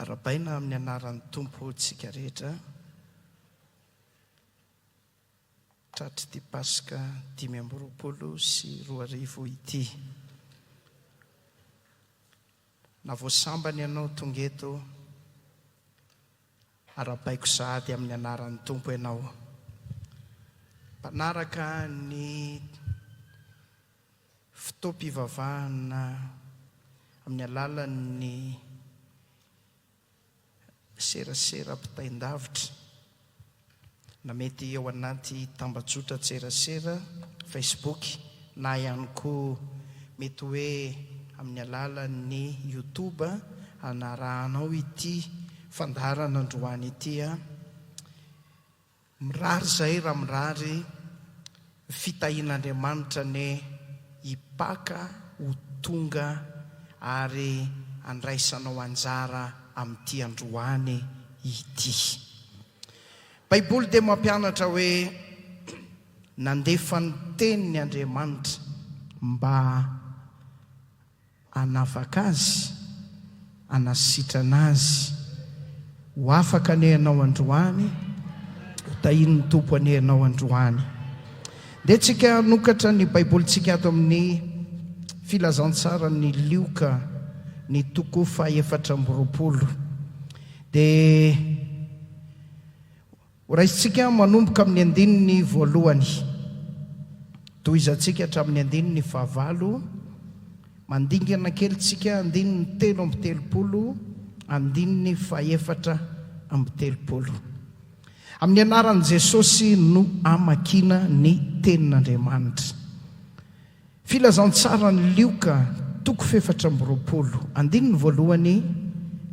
Arabaina amin'ny anaran'ny Tompo tsika rehetra. Tratry ty Pasika 2024 ity. Na voasambany ianao tonga eto, arabaiko sahady amin'ny anaran'ny Tompo ianao. Mpanaraka ny fotoam-pivavahana amin'ny alalan'ny serasera mpitaindavitra, na mety eo anaty tambajotra serasera Facebook, na ihany koa mety hoe amin'ny alalan'ny YouTube anarahanao ity fandarana androany ity. Mirary zay raha mirary fitahin'Andriamanitra ne hipaka ho tonga ary andraisanao anjara amin'ity androany ity. Baiboly dia mampianatra hoe nandefa ny tenin'ny Andriamanitra mba hanafaka azy, hanasitrana azy, ho afaka ane ianao androany, ho tahin'ny Tompo ane ianao androany. Dia tsika nokatra ny baibolitsika ato amin'ny filazantsara ny Lioka ny toko 4:20. Dia raisitsika manomboka amin'ny andininy voalohany, tohizatsika hatramin'ny andininy 9, mandingana kely tsika andininy 7:30, andininy 4:30. Amin'ny anaran'i Jesosy no amakiana ny tenin'Andriamanitra. Filazantsara ny Lioka toko 4:20, andininy voalohany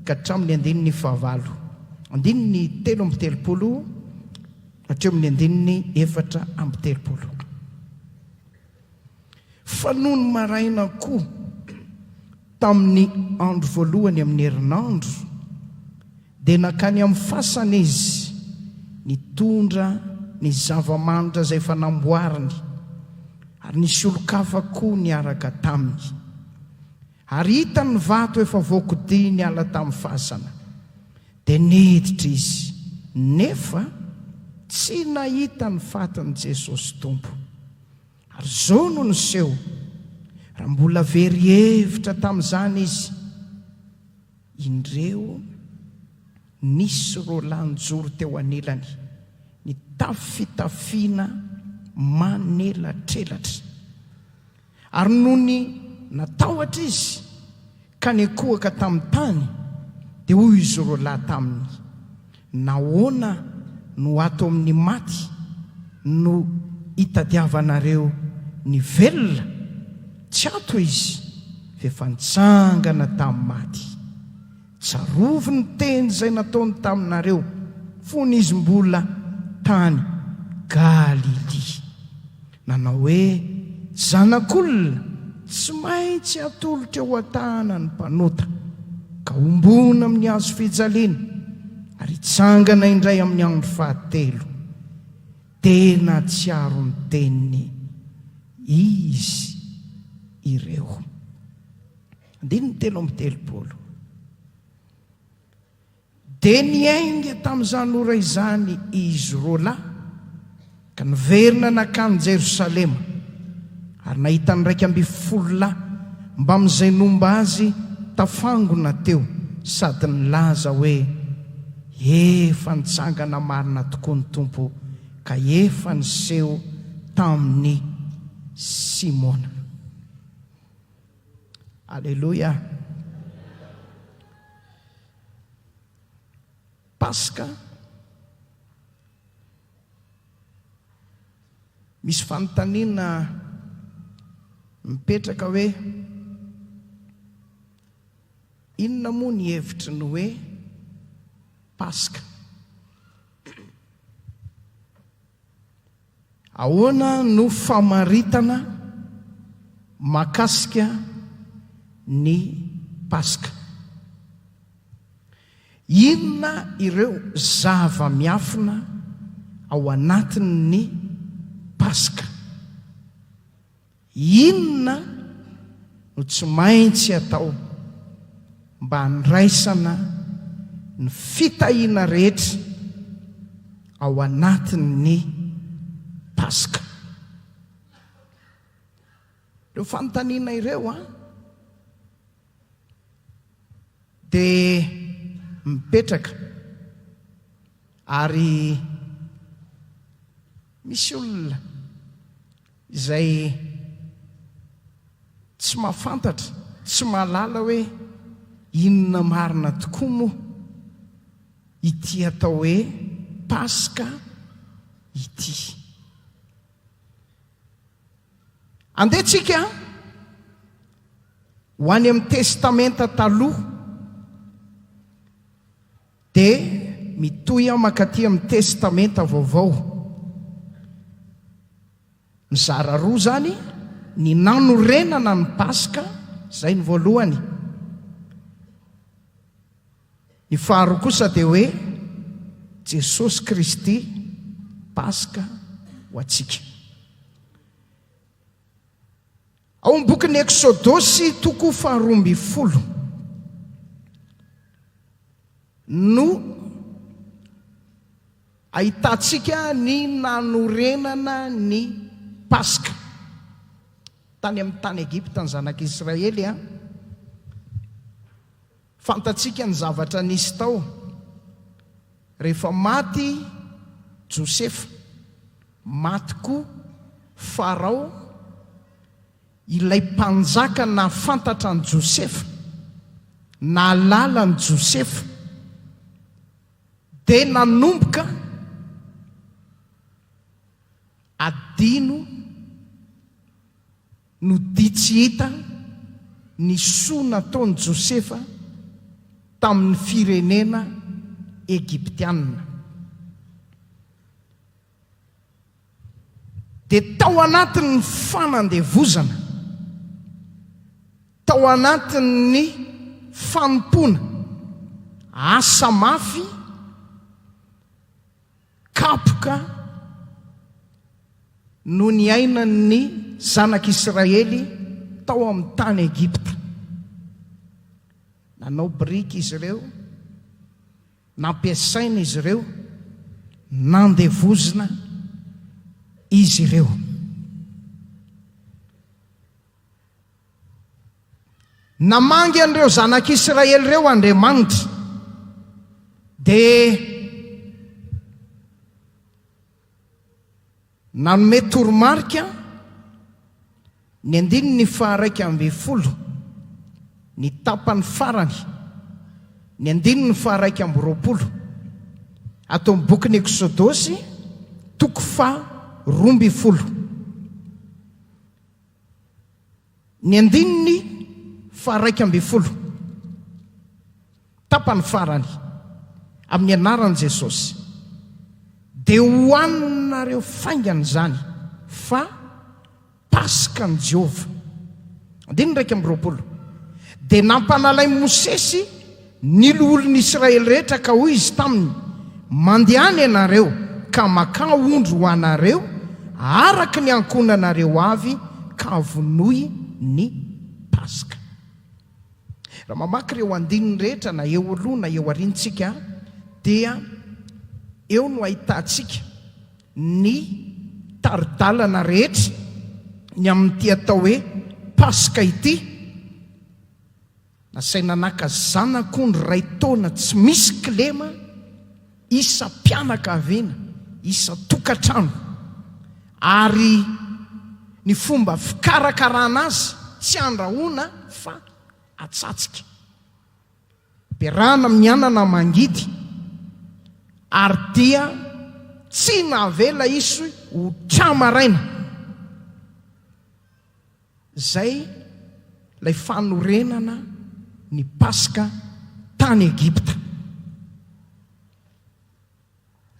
ka hatramin'ny andininy 9, andininy 7:30 hatramin'ny andininy 4:30. Fa noho ny maraina koa tamin'ny andro voalohany amin'ny herinandro, dia nakany amin'ny fasana izy nitondra ny zava-manitra izay efa namboariny, ary nisy olo-kafa koa niaraka taminy. Ary hita ny vato efa voakodia niala tamin'ny fasana, dia niditra izy, nefa tsy nahita ny fatin'i Jesosy Tompo. Ary zao no niseho, raha mbola very hevitra tamin'izany izy, indreo nisy rolanjoro teo anilany, nitafitafiana manelatrelatra. Ary noho ny natahotra izy ka nikohaka tamin'ny tany, dia hoy izy roalahy taminy, nahoana no ato amin'ny maty no hitadiavanareo ny velona? Tsy ato izy, fa efa nitsangana tamin'ny maty. Tsarovy ny teny izay nataony taminareo fony izy mbola tany Galili. Nanao hoe zanak'olona tsy maintsy atolotra eo an-tana ny mpanota, ka ombona amin'ny hazo fijaliana, ary hitsangana indray amin'ny andro 7. Tena tsiaro ny teniny izy ireo. Andininy 7:30. Dia niainga tamin'izany ora izany izy roalahy, ka niverina nakany Jerosalema, ary nahita ny 12 mba amin'izay nomba azy tafangona teo, sady nilaza hoe efa nitsangana marina tokoa ny Tompo, ka efa niseho tamin'ny Simona. Aleluia. Pasika misy fanontaniana mipetraka hoe inona moa ny hevitry ny hoe Pasika? Ahoana no famaritana mahakasika ny Pasika? Inona ireo zava-miafina ao anatin'ny Pasika? Inona no tsy maintsy atao mba handraisana ny fitahiana rehetra ao anatin'ny Paska. Ireo fanontaniana ireo dia mipetraka ary misy olona izay tsy mahafantatra, tsy mahalala hoe inona marina tokoa moa ity atao hoe Paska ity. Andehantsika ho any amin'ny testamenta taloha dia mitohy mankaty amin'ny testamenta vaovao. Mizara roa zany ny nanorenana ny Paska, izay ny voalohany. Ny faharoa kosa dia hoe Jesosy Kristy Paska ho antsika. Ao amin'ny bokin'ny Eksôdôsy toko 12 no ahitantsika ny nanorenana ny Paska tany amin'ny tany Egipta ny zanak'Israely. Fantatsika ny zavatra nisy tao rehefa maty Josefa, maty koa Farao, ilay mpanjaka nafantatra ny Josefa, nalala ny Josefa, dia nanomboka adino no dia tsy hita ny soa nataon'i Josefa tamin'ny firenena Egiptianina. Dia tao anatin'ny fanandevozana, tao anatin'ny fanompoana, asa mafy, kapoka no ny ainan'ny zanak'Israely tao amin'ny tany Egipta. Nanao biriky izy ireo, nampiasaina izy ireo, nandevozina izy ireo. Namangy an'ireo zanak'Israely ireo Andriamanitra, dia nanome toromarika ny 12, ny tapany farany, ny 12, atao amin'ny bokin'ny Eksôdôsy toko 12, ny 12, tapany farany amin'ny anaran'i Jesosy. Dia hohaninareo faingana zany fa Paska ny Jehova. 12. Dia nampanalay Mosesy ny olon'ny Israely rehetra ka hoy izy taminy, mandehany ianareo ka maka ondro ho anareo araka ny ankonanareo avy ka vonoy ny Paska. Raha mamaky ireo andininy rehetra na eo aloha na eo arintsika, dia eo no ahitantsika ny taridalana rehetra ny amin'ity atao hoe Paska ity. Nasaina naka zanako ny ray taona tsy misy kilema, isa mpianakaviana, isa tokantrano, ary ny fomba fikarakarana azy tsy andrahoana fa atsatsika, berana mianana mangidy, ary dia tsy navela izy ho tramaraina. Zay lay fanorenana ny Paska tany Egipta.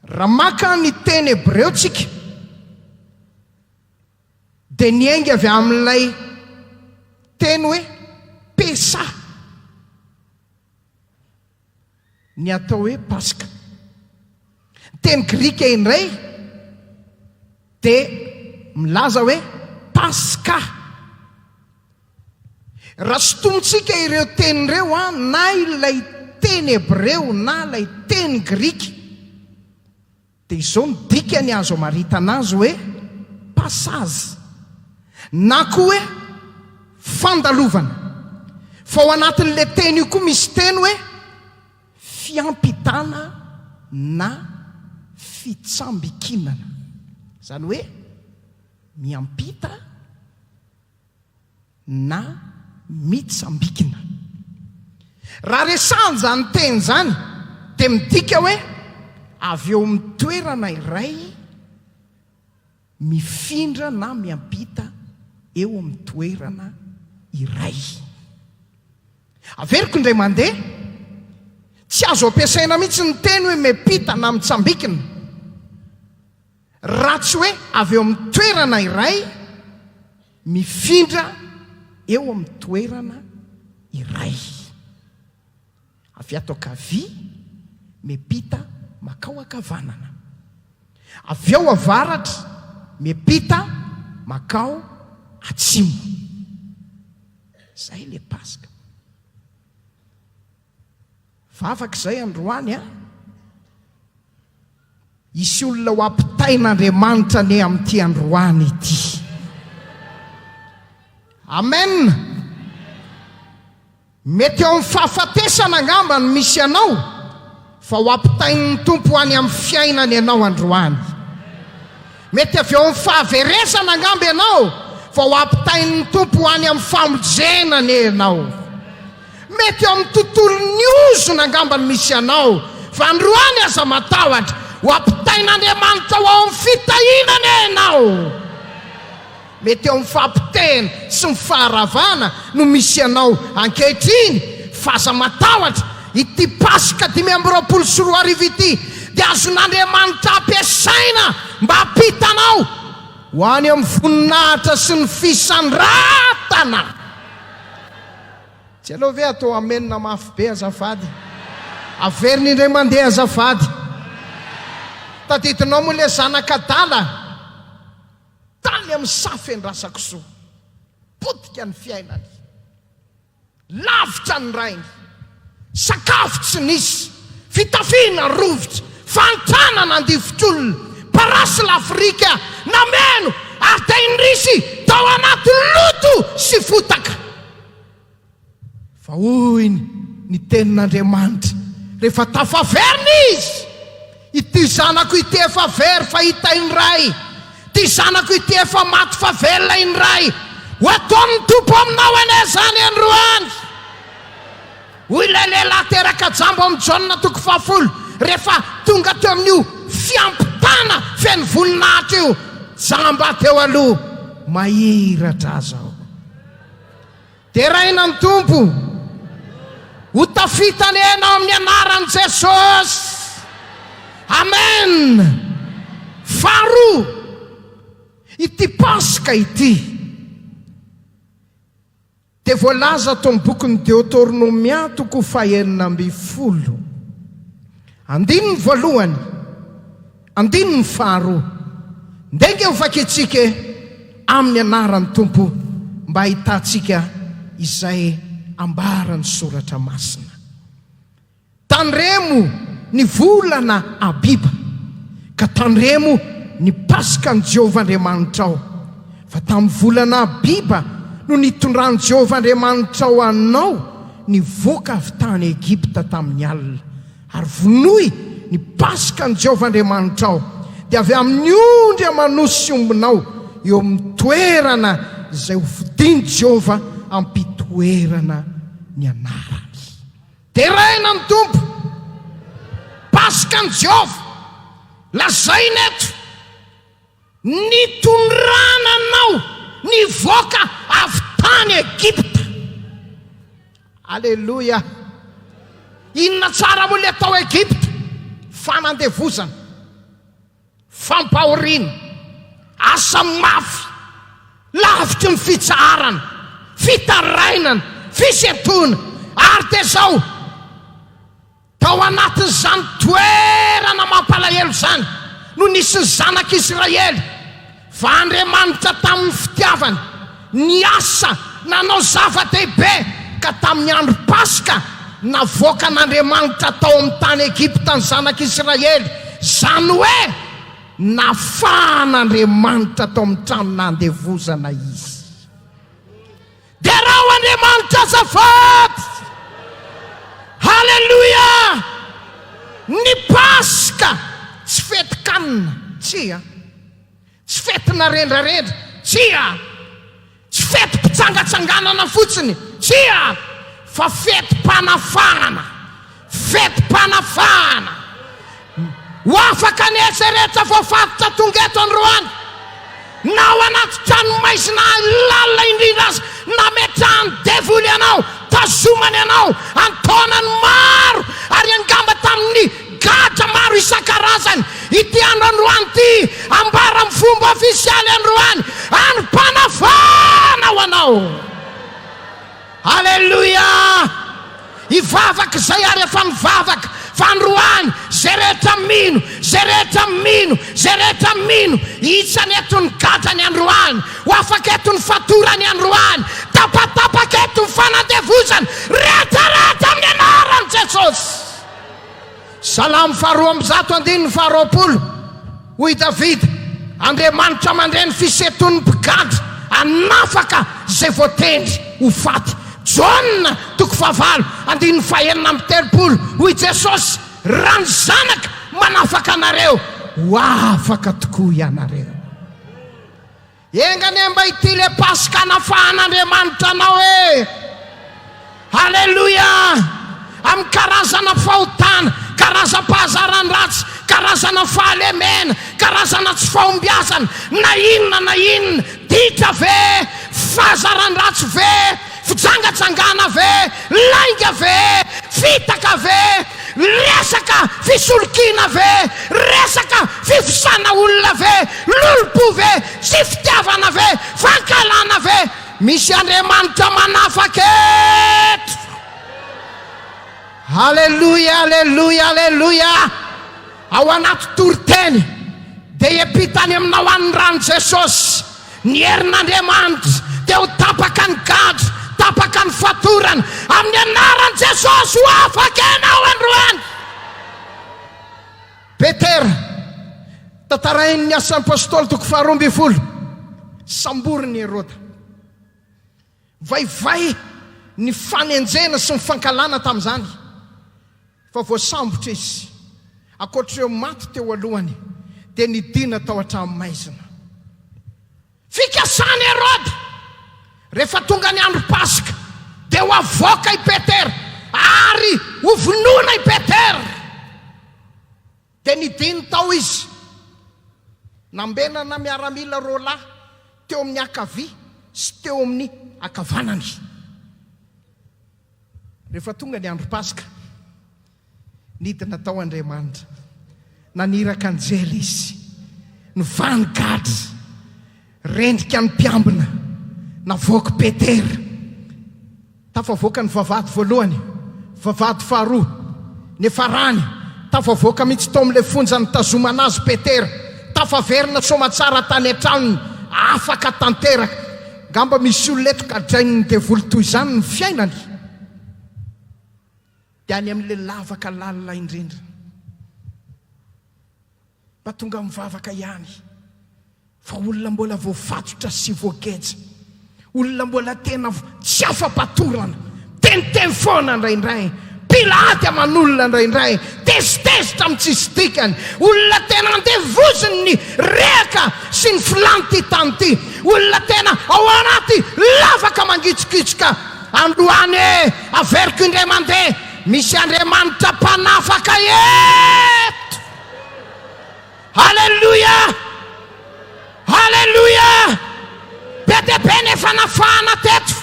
Raha maka ny teny Hebreo tsika, dia niainga avy amin'ilay teny hoe Pesa, ny atao hoe Paska. Teny Grika indray dia milaza hoe Paska. Raha sotomontsika ireo teny ireo na ilay teny hebreo na ilay teny grika dia izao ny dikany azo amaritana azy hoe pasazy na koa hoe fandalovana. Fa ao anatin'ilay teny io koa misy teny hoe fiampitana na fitsambikinana, izany hoe miampita na mitsambikina. Raha resany zany teny zany dia midika hoe avy eo amin'ny toerana iray mifindra na miampita eo amin'ny toerana iray. Averiko indray mandeha, tsy azo ampiasaina mihitsy ny teny hoe miampita na mitsambikina raha tsy hoe avy eo amin'ny toerana iray mifindra eo amin'ny toerana iray. Avy ato ankavia miampita makao ankavanana, avy eo avaratra miampita makao atsimo. Zay le Paska. Vavak'izay androany a, isy olona ho ampitain'Andriamanitra ne amin'ity androany ity. Amen. Mety eo amin'ny fahafatesana angamba no misy anao, fa ho ampitain'ny Tompo ho any amin'ny fiainany ianao androany. Mety avy eo amin'ny fahaveresana angamba ianao, fa ho ampitain'ny Tompo ho any amin'ny famonjenany ianao. Mety eo amin'ny tontolon'ny ozona angamba no misy anao, fa androany aza matahotra ho ampitain'Andriamanitra ho ao amin'ny fitahinany ianao. Mety eo amin'ny fahampiteny sy ny faharavana no misy anao ankehitriny, fa aza matahotra ity Paska 524 ity dia azon'Andriamanitra ampiasaina mba hampitanao ho any amin'ny voninahitra sy ny fisandratana. Tsy aloha ve atao amenina mafy be azafady? Averiny indray mandeha azafady. Taditinao moa le zanak'adala tany amin'ny safy endrasako soa, potika ny fiainany, lavitra ny rainy, sakafo tsy nisy, fitafiana rovitra, fantanana andifotr'olona, parasy l'Afrika nameno ary te indrisy tao anaty loto sy fotaka. Fa hoy ny tenin'Andriamanitra rehefa tafaverina izy, ity zanako ity efa very fa hita indray, ty zanako ity efa maty fa velona indray, ho ataon'ny Tompo aminao ane zany androany. Hoy ilay lehilahy teraka jambo amin'ny Jaona 10, rehefa tonga teo amin'io fiampitana feno voninahitra io, jamba teo aloha mahiratra aza aho. Teraina ny Tompo ho tafitany ianao amin'ny anaran'i Jesosy. Amen. Faharoa, ity Paska ity dia voalaza tao amin'ny bokin'ny Deuteronomia 9:12. Andininy voalohany, andininy faharoa. Ndenge mivakitsika amin'ny anaran'ny Tompo mba hitantsika izay ambarany soratra masina. Tandremo ny volana Abiba, ka tandremo ny Paskan Jehovah Andriamanitra ao. Fa tamin'ny volana Abiba no nitondran'i Jehovah Andriamanitra ao anao nivoaka avy tany Egipta tamin'ny alina, ary vonoy ny Paskan Jehovah Andriamanitra ao dia avy amin'ny ondry amanosy ombinao eo amin'ny toerana izay hovidiany Jehovah ampitoerana ny anarany. Teraina ny Tompo, Paskan Jehovah lazainy eto, nitondrana anao nivoaka avy tany Egipta. Alleluia. Inona tsara moa le atao Egipta? Fanandevozana, fampahoriana, asa mafy, lavitry ny fitsarana, fitarainana, fisetona, ary dia zao tao anatin'izany toerana mampalahelo zany no nisy ny zanak'Israely. Fa Andriamanitra tamin'ny fitiavany niasa nanao zava-dehibe, ka tamin'ny andro Paska navoaka n'Andriamanitra tao amin'ny tany Egipta ny zanak'Israely, zany hoe nafahan'Andriamanitra tao amin'ny trano nandevozana izy. Dia raha Andriamanitra azafady, haleluya, ny Paska tsy feti-kanina, tsia, tsy fetina rendrarendra, tsia, tsy feti-pitsangatsanganana fotsiny, tsia, fa feti-panafahana, feti-panafahana. Ho afaka ny eritreretra voafatotra tonga eto androany, na ao anaty tranomaizina lalina indrindra azy, nametrahany devoly ianao, tazomany ianao antaonany maro, ary angamba tamin'ny gadra maro isan-karazany, ity andro androany ity ambara amin'ny fomba ofisialy androany, any mpanafana ho anao. Haleluya! Ivavaka izay ary efa mivavaka, fa androany zay rehetra mino, zay rehetra mino, zay rehetra mino, hitsany eto ny gadrany androany, ho afaka eto ny fatorany androany, tapatapaka eto ny fanadevozany rehetrarehetra amin'ny anaran'i Jesosy. Salamo 2:120 hoy Davida, Andriamanitra mandreny fiseton'ny mpigadra, anafaka zay voatendry ho faty. John 4:9 hoy Jesosy, raha ny zanaka manafaka anareo, ho afaka tokoa ianareo. Engany mba ity le Paska nafahan'Andriamanitra anao e. Haleluya! Amin'ny karazana fahotana, karazam-pahazaran ratsy, karazana fahalemena, karazana tsy fahombiazana, na inona ditra ve, fahazaran ratsy ve, fijangatsangana ve, lainga ve, fitaka ve, resaka fisolokina ve, resaka fifisana olona ve, lolopo ve, sy fitiavana ve, fankalana ve, misy Andriamanitra manafaka eto. Haleluya, haleluya, haleluya. Ao anaty Toriteny dia hiampitany aminao any rano Jesosy, ny herin'Andriamanitra dia ho tapaka ny gadra, tapaka ny fatorana, amin'ny anaran'i Jesosy ho afaka ianao androany. Petera, tantarain'ny asan'ny apôstôly 2:12, samboriny Herôda, vaivay ny fanenjena sy ny fankalana tamin'izany, fa voasambotra izy, akoatr'ireo maty teo alohany, dia nidina tao an-tranomaizina. Fikasany Herôda, rehefa tonga ny andro Paska, dia ho avoaka i Petera, ary ho vonoina i Petera. Dia nidiny tao izy, nambenana miaramila roalahy teo amin'ny ankavia sy teo amin'ny ankavanany. Rehefa tonga ny andro Paska, nidina tao Andriamanitra, naniraka anjely izy, nivany gadra, rendrika ny mpiambina, navoaka Petera. Tafavoaka ny vavahady voalohany, vavahady faharoa, ny farany, tafavoaka mihitsy tao amin'ilay fonja nitazomana azy Petera, tafaverina somatsara tany an-tranony, afaka tanteraka. Ngamba misy olona eto gadrainy ny devoly toy izany ny fiainany, dia any amin'ilay lavaka lalina indrindra, mba tonga mivavaka ihany, fa olona mbola voafatotra sy voageja, olona mbola tena tsy afa-patorana, teniteny foana indraindray, pilady aman'olona indraindray, tezitezitra amin'ny tsisy dikany, olona tena andevoziny ny reka sy ny filanty tany ity, olona tena ao anaty lavaka mangitsikitsika. Androany e, averiko indray mandeha, misy Andriamanitra mpanafaka eto. Haleluya, haleluya. Be dia be nefa nafahana teto,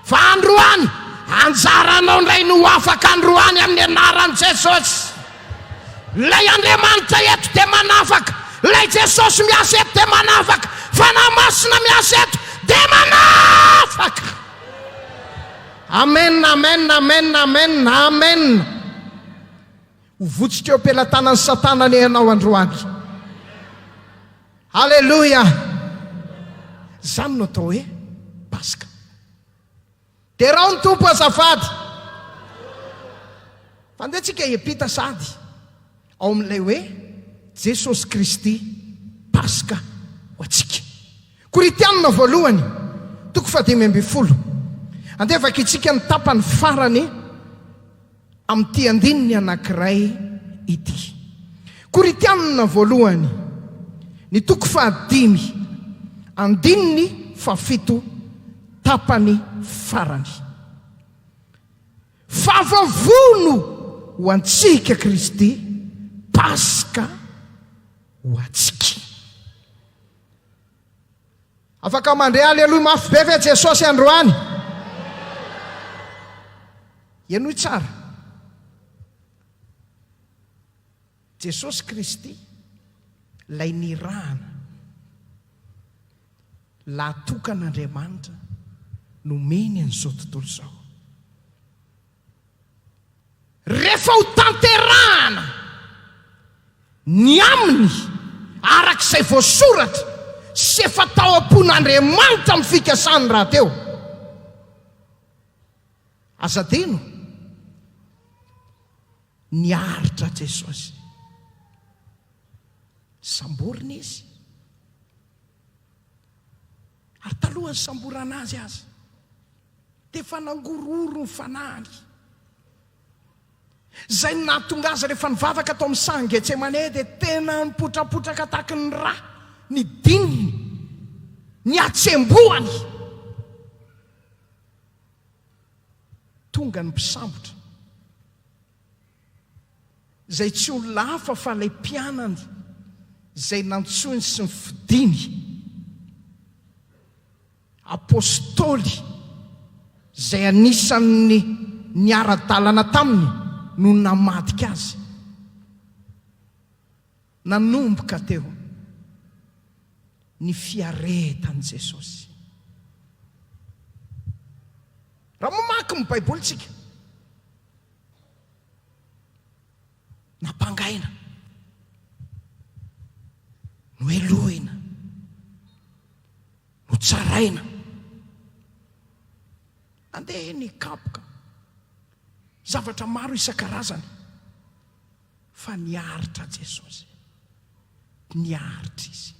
fa androany anjaranao indray no afaka androany amin'ny anaran'i Jesosy. Lay Andriamanitra eto dia manafaka, lay Jesosy miasa eto dia manafaka, fanamasina miasa eto dia manafaka. Amen, amen, amen, amen, amen. Ho votsitra eo am-pelantanan'ny Satana ny ianao androany. Haleluya. Zany no atao hoe Paska. Dia raha ny Tompo azafady, fandehantsika epita sady ao amin'ilay hoe Jesosy Kristy Paska ho antsika. Koritianina voalohany 10:12 andevaka itsika ny tapany farany amin'ity andininy anankiray ity. Koritianina voalohany ny 5 andininy 7 tapany farany. Favavono ho antsika Kristy Paska ho antsika. Afaka mandray aleloia mafy be ve Jesosy androany? Ianoy tsara. Jesosy Kristy lay nirahana lahatokan'Andriamanitra nomeny an'izao tontolo izao. Rehefa ho tanterahana ny aminy arak'izay voasoratra sy efa tao am-pon'Andriamanitra amin'ny fikasany raha teo, azadino niaritra Jesosy. Samborina izy ary talohany samborana azy dia efa nangororo ny fanahany. Zay nahatonga azy rehefa nivavaka tao amin'ny sangy Getsemane dia tena nipotrapotraka tahaka ny rà, ny dininy, ny atsembohany. Tonga ny mpisambotra zay tsy olona hafa fa ilay mpianany zay nantsony sy ny fidiny apôstôly zay anisan'ny niara-dalana taminy no namadika azy, nanomboka teo ny fiaretan'i Jesosy. Raha mamaky ny Baiboly tsika, napangaina, no elohina, no tsaraina, andeha nikapoka zavatra maro isan-karazany, fa niaritra Jesosy, niaritra izy.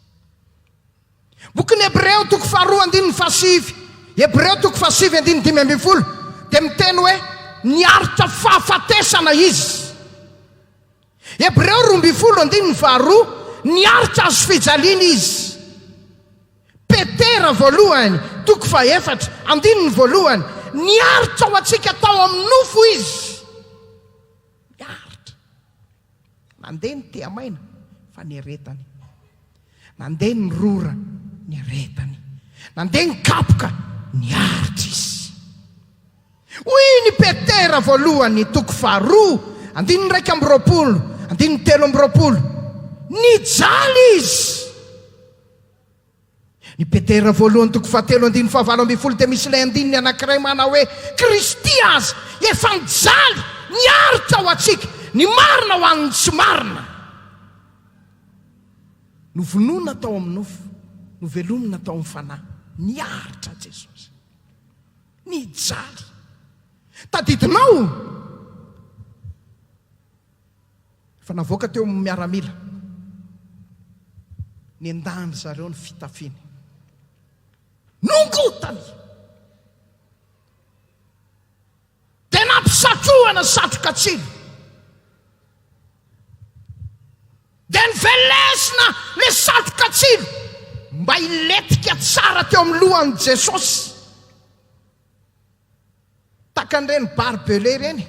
Boky ny Hebreo 2:7, Hebreo 2:7-5 dia miteny hoe niaritra fahafatesana izy. Hebreo 2:2 niaritra azo fijaliana izy. Petera voalohany 2:4 niaritra ho antsika tao amin'ny nofo izy. Niaritra. Nandeha ny teamaina fa nieretany, nandeha ny rora nieretany, nandeha ny kapoka niaritra izy. Hoy ny Petera voalohany 2:2, 3:20, nijaly izy. Ny Petera voalohany 2:3-5 dia misy ilay andininy anankiray manao hoe Kristy azy efa nijaly niaritra ho antsika, ny marina ho an'ny tsy marina. Novonoina tao amin'ny nofo, novelomina tao amin'ny fanahy, niaritra Jesosy, nijaly. Tadidinao fa navoaka teo amin'ny miaramila, niendany zareo ny fitafiny, nongotany, dia nampisatrohana satroka tsilo, dia nivelesina le satroka tsilo mba iletika tsara teo amin'ny lohan'i Jesosy. Takan'ireny barbelé ireny,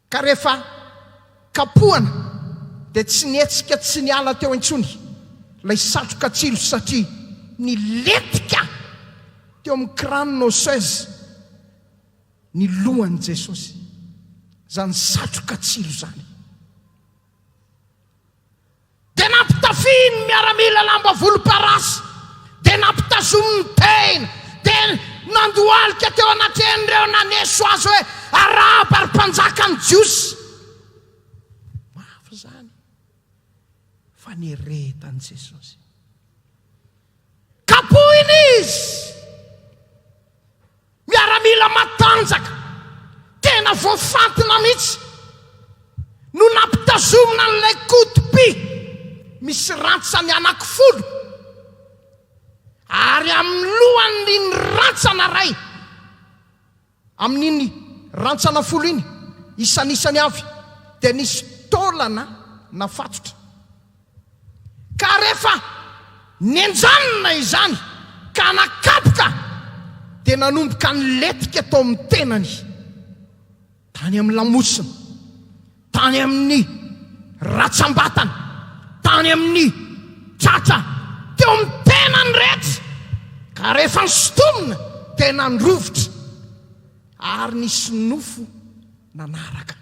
ka rehefa kapohana dia tsy nietsika, tsy niala teo intsony ilay satroka tsilo, satria niletika teo amin'ny crâne osseuse ny lohan'i Jesosy, zany satroka tsilo zany. Dia nampitafiny miaramila lamba volomparasy, dia nampitazomy ny tena, dia nandohalika teo anatin'ireo naneso azy hoe araba ary mpanjakany jiosy. Mafy zany, fa nieretany Jesosy, kapohiny izy, miaramila matanjaka, tena voafantina mihitsy no nampitazomina n'ilay kotopi misy rantsany anankifolo, ary amin'ny lohan'iny rantsana ray, amin'iny rantsana folo iny isanisany avy dia nisy taolana nafatotra. Ka rehefa nenjanona izany ka nakapoka dia nanomboka niletika tao amin'ny tenany, tany amin'ny lamosina, tany amin'ny ratsambatana, tany amin'ny tratra, teo amin'ny tenany rehetra. Ka rehefa nisotomina tena nyrovotra, ary nisy nofo nanaraka.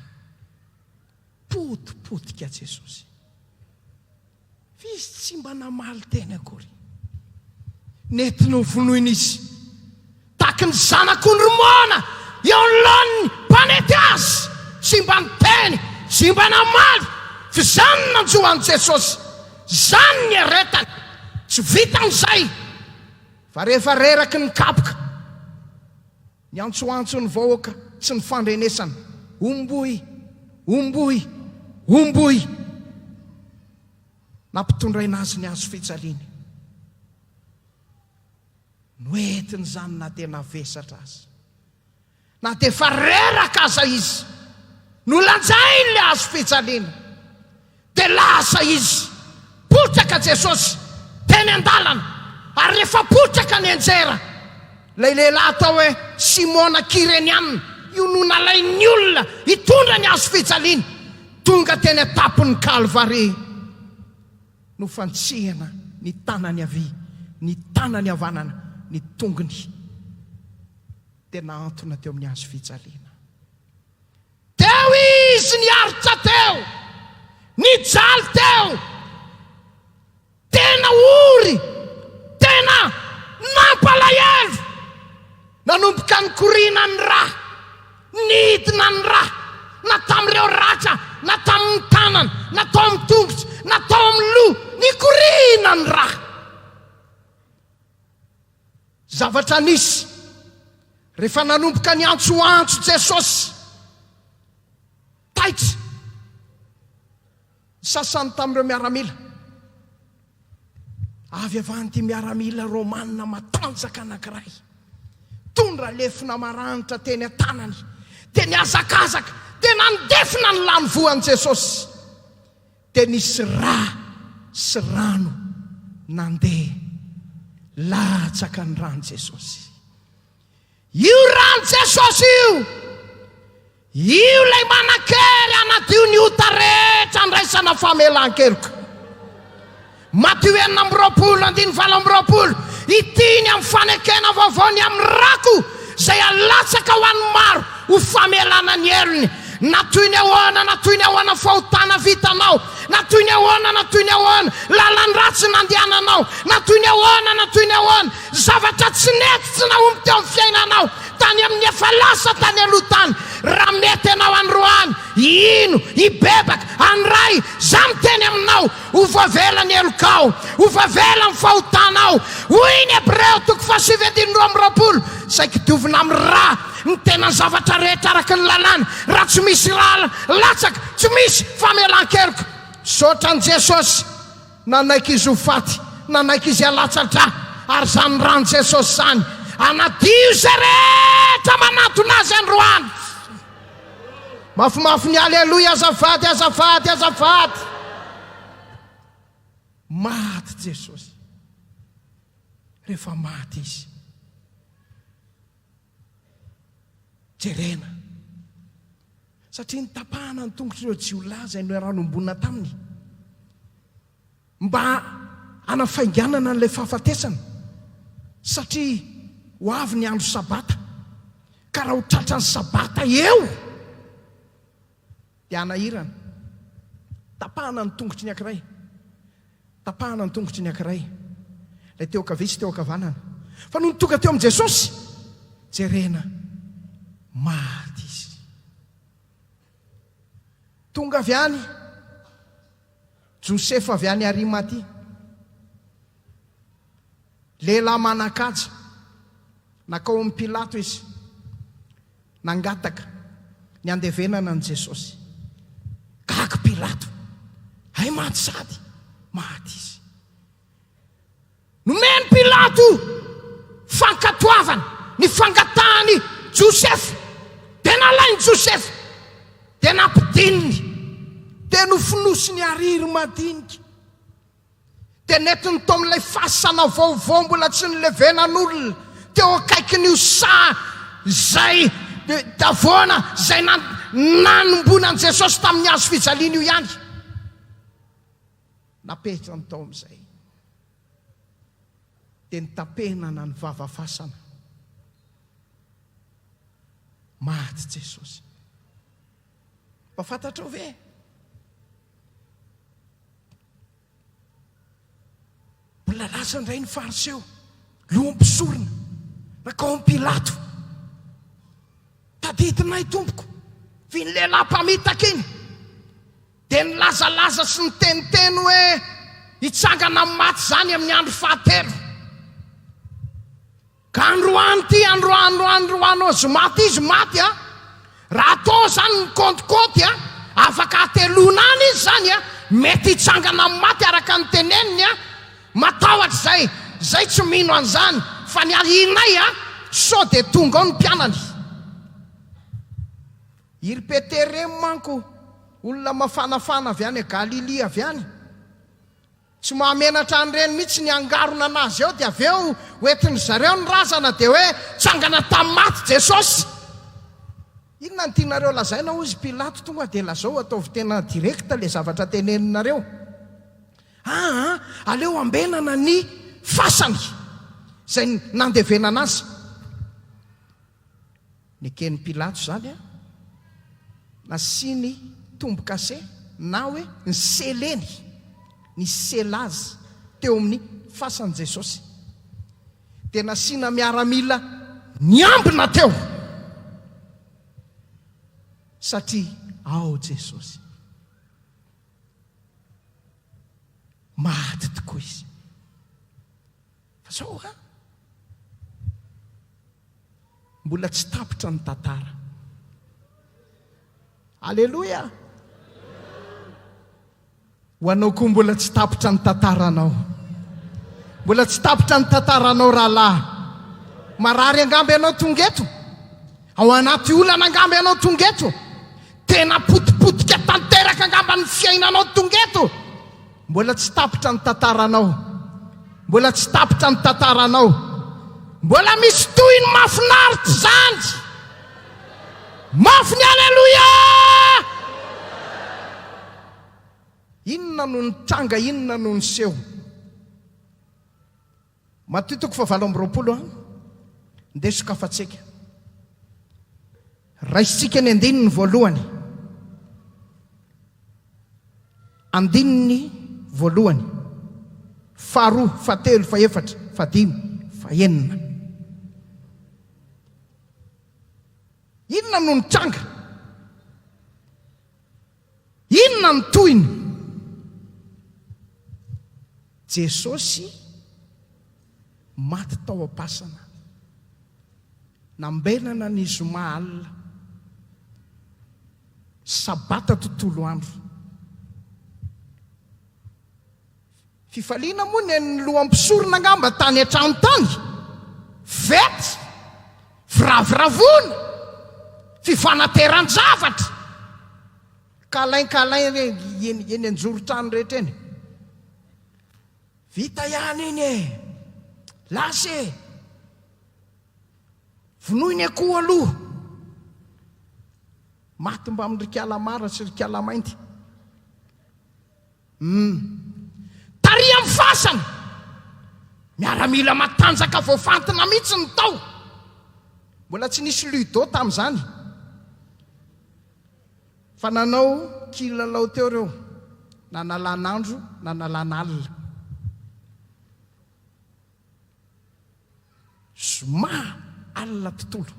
Potipotika Jesosy, izy tsy mba namaly tena akory, netiny vonoina izy taky ny zanak'ony romona eo anoloan'ny mpanety azy, tsy mba niteny, tsy mba namaly, fa zany nanjohan'i Jesosy, zany ny aretany, tsy vitan'izay. Fa rehefa reraky ny kapoka, ny antsoantso ny vahoaka tsy ny fandrenesana, omboy, omboy, omboy, nampitondraina azy ny azo fijaliany. Noentiny zany na tena vesatra azy, na dia efa reraka aza izy, no lanjainy le azo fijaliana, dia lasa izy potraka Jesosy teny an-dalana. Ary rehefa potraka ny anjera, lay lehilahy atao hoe Simona Kirenianina, io no nalain'ny olona hitondra ny azo fijaliana, tonga teny atapon'ny Kalvari, no fantsihana ny tanany havia, ny tanany havanana, ny tongony, tena antona teo amin'ny azo fijaliana. Teo izy niaritra teo, nijaly teo, tena ory, tena nampalahelo, nanomboka ny korina ny rà, nidina ny rà, na tamin'ireo ratra, na tamin'ny tanana, na tao amin'ny tongotra, na tao amin'ny loha, ny korina ny rà. Zavatra nisy rehefa nanomboka ny antsoantso Jesosy taitra, sasany tamin'ireo miaramila, avy avanty miaramila romanina matanjaka anankiray, tondra lefina maranitra teny an-tanany, teny azakazaka, tena nandefina ny lany voan'i Jesosy, dia nisy rà sy rano nandeha latsaka ny rano Jesosy. Io rano Jesosy io lay manan-kery anadio ny ota rehetra andraisana famelan-keloka. Mateo 4:7, itiny amin'ny fanekena vaovao ny amin'ny rako zay alatsaka ho an'ny maro ho famelana ny elony. Natoy ny ahoana fahotana vitanao, natoy ny ahoana lalan-dratsy nandehananao, natoy ny ahoana zavatra tsy nety tsy nahomby teo amin'ny fiainanao, tany amin'ny efa lasa tany aloha tany. Raha mety anao androany, ino ibebaka andray, za miteny aminao, ho voavela ny elokao, ho voavela ny fahotanao. Hoy ny Hebreo 7:12, saika diovina amin'ny rà ny tena zavatra rehetra araky ny lalàna, raha tsy misy latsaka, tsy misy famelan-keloka. Saotra ny Jesosy nanaiky izy ho faty, nanaiky izy halatsatra, ary zany rano Jesosy zany anadio zay rehetra manatona azy androany. Mafimafy ny aleloia, azafady, azafady, azafady. Maty Jesosy, rehefa maty izy, jerena, satria nitapahana ny tongotr'ireo jiolahy zay noeranombonina taminy, mba anafainganana n'ilay fahafatesana, satria ho avy ny andro sabata, ka raha ho tratra ny sabata eo dia anahirana. Tapahana ny tongotry ny ankiray, tapahana ny tongotry ny ankiray, lay teo akavia sy teo akavanana, fa no nitonga teo amin'i Jesosy, jerena, maty izy. Tonga avy any Josefa avy any Arimaty, lehilahy manan-kaja, nakao amin'ny Pilato izy, nangataka ny andevenana an' Jesosy. Gaga Pilato, ay maty sady maty izy. Nomeny Pilato fankatoavana ny fangatahany Joseph, dia nalainy Joseph, dia nampidininy, dia nofonosiny ariry madinika, dia netiny tao amin'ilay fasana vaovao mbola tsy nilevenan'olona teo akaikin'io zay davoana zay nanombona an' Jesosy tamin'ny hazo fijaliana io ihany. Napetrany tao amin'izay, dia nitapenana ny vava fasana. Maty Jesosy. Mba fantatrao ve? Mbola lasa indray ny fariseo, lohampisorona, nakao amin'ny Pilato. Tadidinay tompoko, vy ny lehilahy mpamitaka iny, dia nilazalaza sy niteniteny hoe hitsangana maty zany amin'ny andro fahatelo. Ka androany ty, androany azy maty izy maty a. Raha atao zany ny kôntikôty a, afaka atelona any izy zany a, mety hitsangana maty araka ny teneniny a. Matahotra zay tsy mino an'izany, fa ny ahinay a, sao dia tonga ao ny mpianany. Iry Petere manko, olona mafanafana avy any Galilia avy any, tsy mahamenatra an'ireny mihitsy ny angarona anazy eo, dia avy eo hoentiny zareo ny razana dia hoe tsangana tamin'ny maty Jesosy. Inona ny tianareo lazaina hozy Pilato, tonga dia lazao ataovy tena direkta le zavatra teneninareo. Aleo ambenana ny fasany zay nandevenana azy. Ny keny Pilato zany a, nasiany tombo-kase na hoe ny seleny, ny selazy teo amin'ny fasan'i Jesosy, dia nasiana miaramila niambina teo, satria ao Jesosy maty tokoa izy. Fa zao mbola tsy tapitra ny tantara. Aleloia. Ho anao koa mbola tsy tapitra ny tantaranao, mbola tsy tapitra ny tantaranao rahalahy. Marary angamby ianao tonga eto, ao anaty olana angamby ianao tonga eto, tena potipotika tanteraka angamba ny fiainanao tonga eto. Mbola tsy tapitra ny tantaranao, mbola tsy tapitra ny tantaranao, mbola misy toy ny mahafinaritra zany. Mafy ny aleloia. Inona no ny tranga, inona no ny seho? Mateo 7:20 ndesika afatsika. Raisitsika ny andininy voalohany, andininy voalohany, faharoa, fahatelo, fahaefatra, fahadimy, fahaenina. Inona no ny tranga? Inona ny toiny? Jesosy maty tao am-pasana, nambenana ny zoma alina, sabata tontolo andro. Fifaliana moa ny lohampisorona angamba tany an-trano tany, fety, viraviravona, fifanateran-javatra, kalain eny anjoro-trano rehetra eny. Vita ihany iny e, lase, vonoiny akoho aloha, maty mba amin'ny rikala mara sy rikala mainty. Tari amin'ny fasana, miaramila matanjaka voafantina mihitsy ny tao. Mbola tsy nisy ludo tamin'izany, fa nanao kilalao teo reo, na nalan'andro na nalan'alina. Zoma alina tontolo,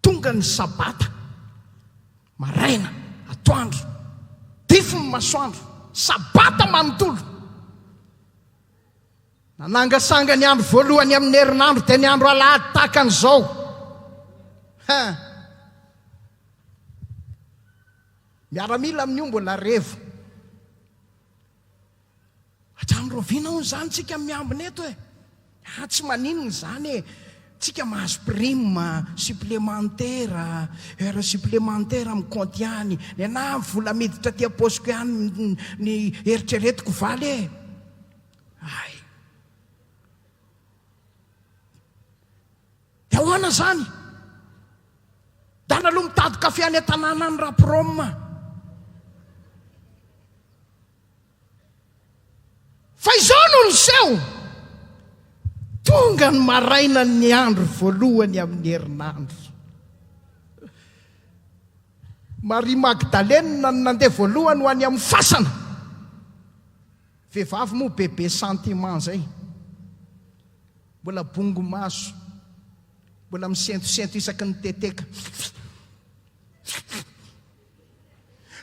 tonga ny sabata, maraina, atoandro, difony masoandro, sabata manontolo. Nanangasanga ny andro voalohany amin'ny herinandro dia ny andro alahady tahaka an'izao. miaramila amin'ny ombola revo hatramin'roviana hony zany tsika miambina eto tsy maninona zany tsika mahazo prime supplémentaire heure supplémentaire amin'ny compte ihany na vola miditra ty aposiko ihany ny eritreretiko valy ay ahoana zany dana aloha mitady kafe any an-tanàna ny raproma fa izao no niseho tonga ny maraina ny andro voalohany amin'ny herinandro Maria Magdalena nandeha voalohany ho any amin'ny fasana vehivavy moa bebe sentiment zay mbola bongo maso mbola misentosento isaky ny teteka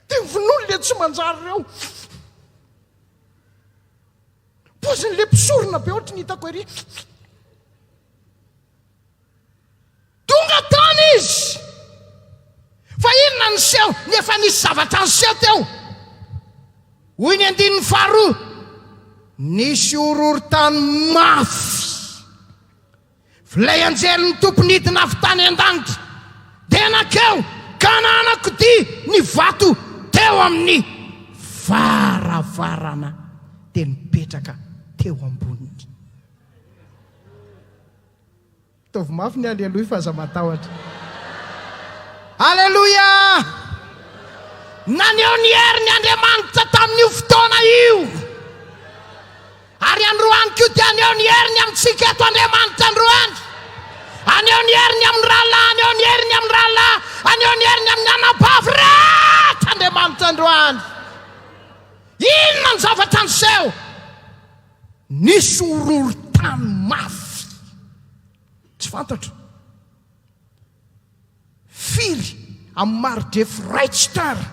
dia vonono le tsy manjary reo pozin'le mpisorona be ohatra ny hitako ery tonga tany izy fa inona ny seho nefa nisy zavatra ny seho teo hoy ny andininy faharoa nisy ororotany mafy filay anjely ny tompony hidina avy tany an-danitra dia nakeo ka nanakody ny vato teo amin'ny varavarana dia nipetraka teo amboniny tovy mafy ny aleloia fa aza matahotra aleloia naneo ny herin'ny Andriamanitra tamin'io fotoana io ary androany koa dia aneo ny heriny amintsika eto Andriamanitra androany aneo ny heriny amin'ny rahalahy aneo ny heriny amin'ny rahalahy aneo ny heriny amin'ny anabavy rehetra Andriamanitra androany inona ny zavatra niseho nisy ororotany mafy tsy fantatro firy amin'ny marodrefo raitsitara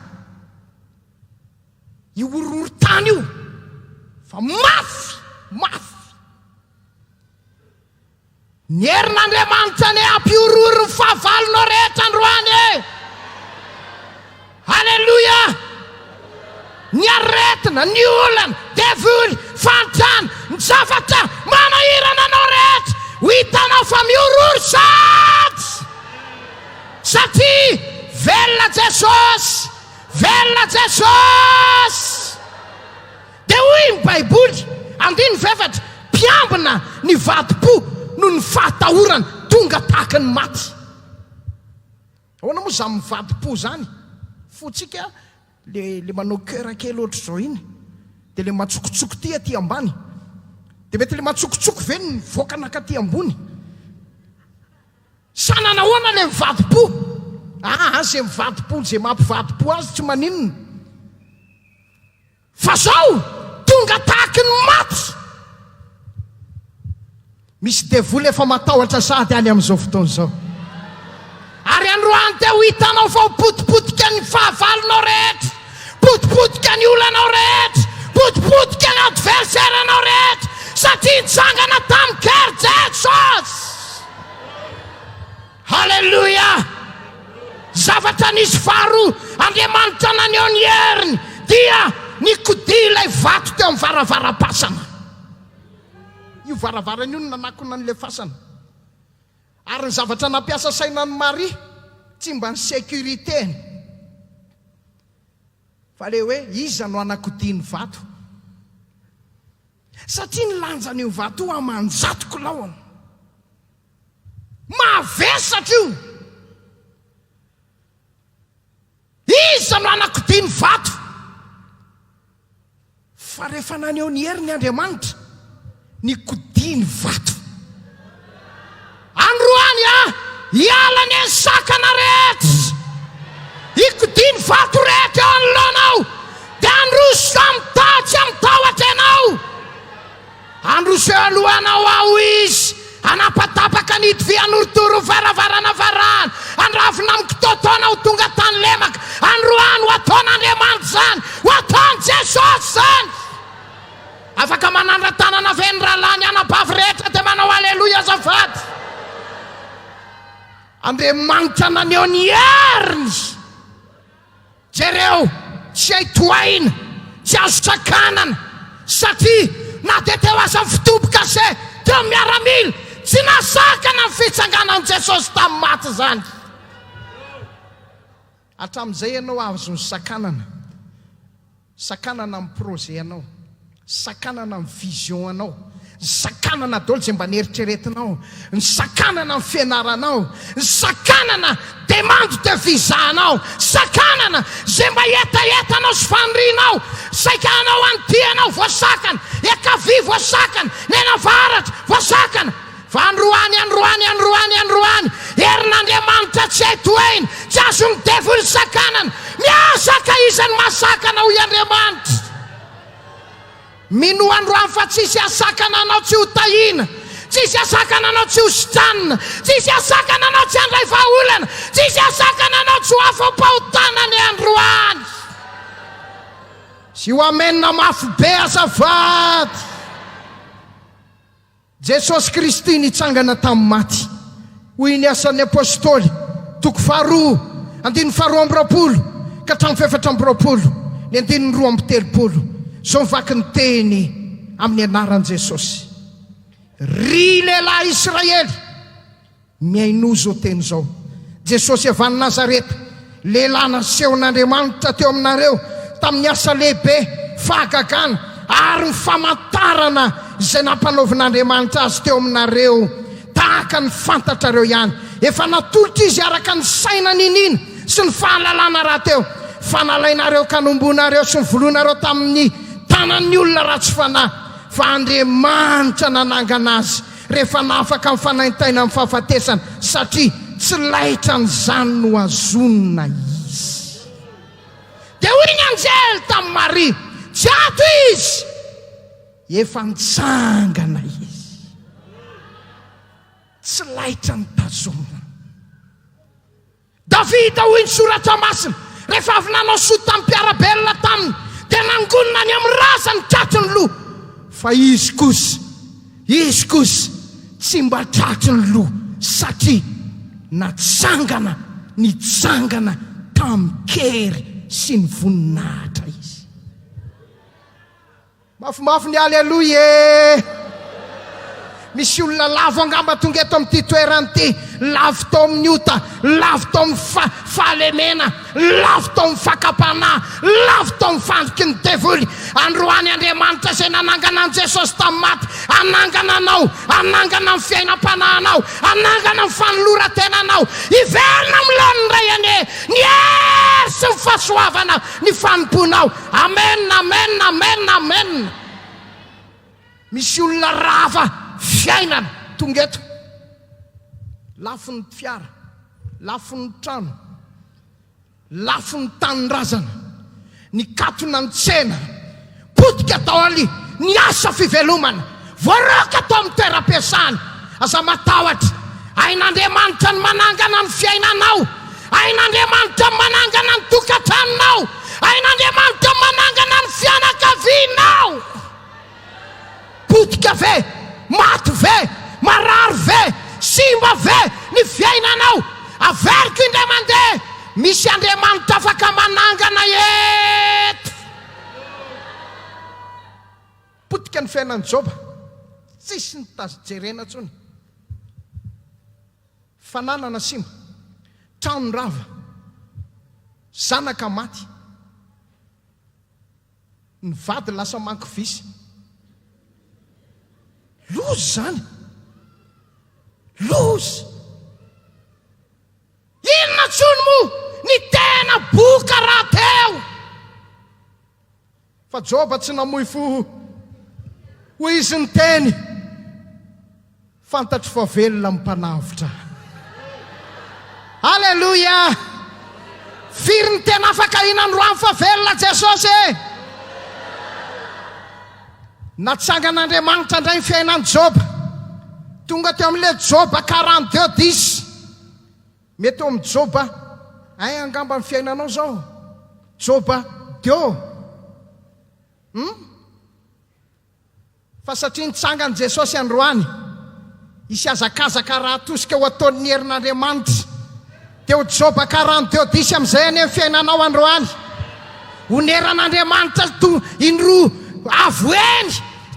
io ororotany io fa mafy ny herin'Andriamanitra ny ampiorory ny fahavalonao rehetra androany halleluia ny aretina ny olana devoly fantrana ny zavatra manahirana anao rehetra ho hitanao fa miorory satria velona Jesosy dia hoy ny baiboly andiny vevatra mpiambina ny vadi-po no ny fahatahorana tonga tahaka ny maty ahoana moa za mivadi-po zany fotsika le manao cœur kely ohatra zao iny dia le matsokotsoko ty aty ambany dia mety le matsokotsoko ve ny voakana ka ty ambony sanana ahoana le mivadi-po zay mivadi-po zay mampivadi-po azy tsy maninona fa zao tonga tahaky ny maty misy devoly efa matahotra sady any amin'izao fotoana zao ary androany teo hitanao fa potipotika ny fahavalonao rehetra potipotika ny olanao rehetra potipotika ny adversaire-anao rehetra satria nitsangana tamin'ny Ker Jesosy halleluia zavatra nisy faharoa Andriamanitra naneo ny heriny dia nikody ilay vato teo amin'ny varavaram-pasana io varavarana io nanakona n'le fasana ary ny zavatra nampiasa saina ny Maria tsy mba ny sécurité fa le hoe iza no anakody ny vato satria ny lanjany io vato io amanjatoko laona mavesatra io iza no anakody ny vato fa rehefa naneo ny heriny Andriamanitra nikody ny vato androany hiala ny sakana rehetra ikody ny vato rehetra eo anoloanao dia androso amitatsy amitahotra ianao androso eo alohanao ao izy anapatapaka ny hitovianorotoro varavarana varana andravina amikitotona ho tonga tany lemaka androany ho ataon'Andriamanitra zany ho ataony Jesosy zany afaka manandra-tanana veny rahalany anabavy rehetra dia manao aleloia azafady Andriamanitra naneho ny heriny. Jereo tsy aitoaina, tsy azo sakanana, satria na dia teo aza fitoboka se teo miaramila tsy nasakana ny fitsanganan Jesosy tamin'ny maty zany. Hatramin'izay ianao azo ny sakanana amin'ny projet anao, sakanana amin'ny vision anao, ny sakanana daholo izay mba nieritreretinao, ny sakanana amin'ny fianaranao, ny sakanana demande de visa anao, sakanana izay mba etaetanao sy fanirianao, saikanao antianao voasakana, ekavia voasakana, ny anavaratra voasakana. Fa androany herin'Andriamanitra tsy aitoaina, tsy azon'ny devoly sakanana, miasaka izany masakana ho i Andriamanitra. Mino androany fa tsisy asakana anao tsy ho tahina, tsisy asakana anao tsy ho sitranina, tsisy asakana anao tsy handray vahaolana, tsisy asakana anao tsy ho afam-pahotana ny androany. Sy ho amenina mafy be azafady. Jesosy Kristy nitsangana tamin'ny maty. Hoy ny asan'ny apôstôly, toko 2:2 ka hatramin'ny 4:20, ny 2:30. Zao mivaky ny teny amin'ny anaran'i Jesosy. Ry lehilahy Israely, miaino zao teny zao. Jesosy avy any Nazareta, lehilahy nasehon'Andriamanitra teo aminareo tamin'ny asa lehibe fahagagana ary ny famantarana izay nampanaovin'Andriamanitra azy teo aminareo, tahaka ny fantatrareo ihany. Efa natolotra izy araka ny saina ninina sy ny fahalalana raha teo, fa nalainareo kanombonareo sy ny volonareo tamin'ny tanan'ny olona ratsy fanahy. Fa Andriamanitra nanangana azy rehefa nafaka amin'ny fanaintaina amin'ny fahafatesana, satria tsy laitra n'izany no azonina izy. Dia hoy ny anjely tamin'ny Maria, tsy ato izy, efa nitsangana izy, tsy laitra ny tazomina. Davida hoy ny soratra masina, rehefa avy nanao soa tamin'ny mpiarabelona taminy, dia nangonina ny amin'ny razany tratriny loha. Fa izy kosa tsy mba tratriny loha, satria nitsangana tamin'ny kery sy ny voninahitra izy. Mafimafy ny aleloia. Misy olona lavo angamba tonga eto amin'ity toerana ity, lavo tao amin'ny ota, lavo tao amin'ny fahalemena, lavo tao amin'ny fakapanahy, lavo tao amin'ny fandiky ny devoly. Androany Andriamanitra izay nanangana an Jesosy tamin'ny maty, anangana anao, anangana amin'ny fiainam-panahinao, anangana amin'ny fanoloran-tenanao, iverina amin'ny laon'ny ray ane, ny hery sy ny fahasoavana ny fanomponao. Amen, amen, amen, amen. Misy olona rava fiainana tonga eto, lafo ny fiara, lafo ny trano, lafo ny tanindrazana, ny katona ny tsena, potika tao ali, ny asa fivelomana, voaroka tao amin'ny toeram-piasana. Aza matahotra, ain'Andriamanitra ny manangana ny fiainanao, ain'Andriamanitra ny manangana ny tokantranonao, ain'Andriamanitra ny manangana ny fianakavianao. Potika ve, maty ve, marary ve, simba ve ny fiainanao, averiko indray mandeha, misy Andriamanitra afaka manangana eto. Potika ny fiainan'i Joba, tsisy ny tazojerena tsony, fananana simba, trano rava, zanaka maty, ny vady lasa mankivisy. Lozy zany, lozy. Inona tsony mo ny tena boka raha teo? Fa Joba tsy namoy fo, hoy izy ny teny, fantatry fa velona mpanavotra. Halleluja. Firy ny tena afaka hinandroany fa velona Jesosy e. Natsangan'Andriamanitra indray ny fiainan'i Joba, tonga teo amin'ilay Joba 42:10. Mety eo amin'ny Joba, ay angamba ny fiainanao zao, Joba teo. Fa satria nitsangan'i Jesosy androany, isy azakazaka raha tosika ho ataon'ny herin'Andriamanitra teo joba 40 teo disy am'izay any amin'ny fiainanao androany oneran'Andriamanitra indroa avoeny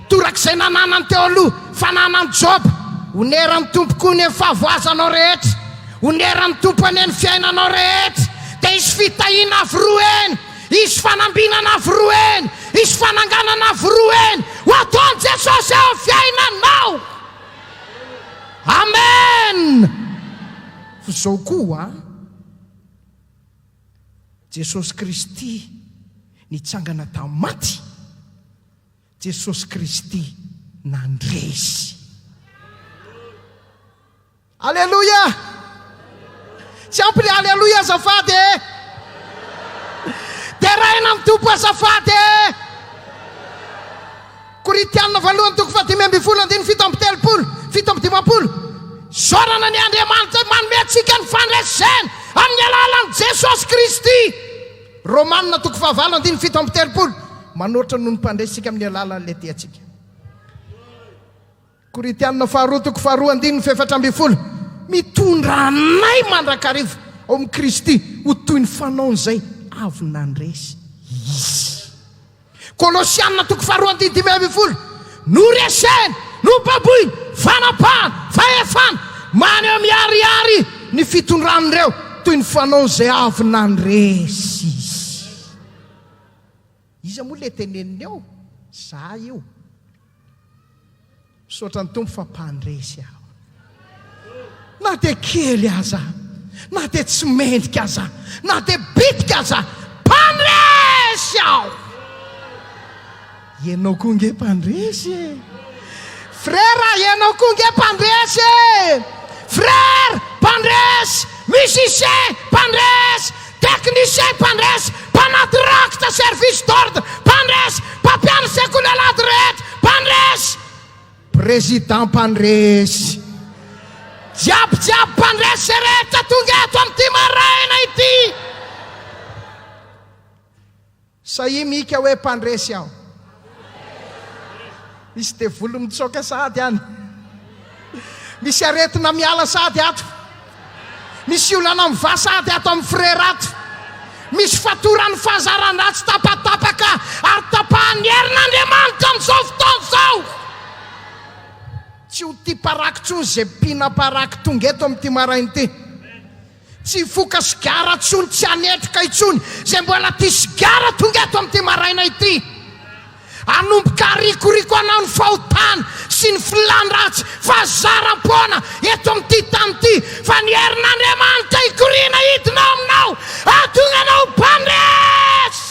torak'izay nananany teo aloha fananany joba oneran'ny tompoko ny amin'ny fahavoazanao rehetra oneran'ny tompo any amin'ny fiainanao rehetra dia isy fitahiana avoroeny isy fanambinana avoroeny isy fananganana avoroeny ho ataony Jesosy eo amin'ny fiainanao. Amen. Zao koa Jesosy Kristy nitsangana tamin'ny maty, Jesosy Kristy nandresy. Alleluia. Tsy ampy alleluia azafady e. Teraina amin'ny tompo azafady e. Koritianina 7:17-17 Zorana ny Andriamanitra manome antsika ny fandresena amin'ny alalan'i Jesosy Kristy. Romanina 9:17 manoatra noho ny mpandresika amin'ny alalan'ilay tiantsika. Koritianina 2:2 mitondra anay mandrakarivo ao amin'ny Kristy ho toy ny fanaon'izay avy nandresy izy. Kolosianina 2:2 noreseny nobaboiny fanapahana fahefana maneho miariary ny fitondran'ireo toy ny fanaon'izay avy nandresy izy. Iza moa le teneniny eo za io misaotra ny tompo fa mpandresy aho, na dia kely aza na dia tsy mendrika aza na dia bitika aza mpandresy aho. Ianao koa nge mpandresy e frère, ianao koa nge mpandresy e frère, mpandresy musicien, mpandresy technicien, mpandresy mpanaty rakitra service d'ordre, mpandresy mpampianatra sekoly alady rehetra, mpandresy président, mpandresy jiaby mpandresy rehetra tonga eto amin'ity maraina ity. Sahi mika hoe mpandresy aho. Misy dia volo mitsoka sady any, misy aretina miala sady ato, misy olana miva sady ato amin'ny frerato, misy fatorany fahazaran-dratsy tapatapaka ary tapahany herin'Andriamanitra amin'izao fotoana izao. Tsy ho tia paraky tsony izay mpina paraky tonga eto amin'ity maraina ity. Tsy foka sigara tsony, tsy hanetrika itsony izay mbola tia sigara tonga eto amin'ity maraina ity. Anomboka rikoriko anao ny fahotana sy ny filan-dratsy fahazaram-poana eto amin'ity tany ity, fa ny herin'Andriamanitra ikoriana hidinao aminao ahatonga anao mpandresy.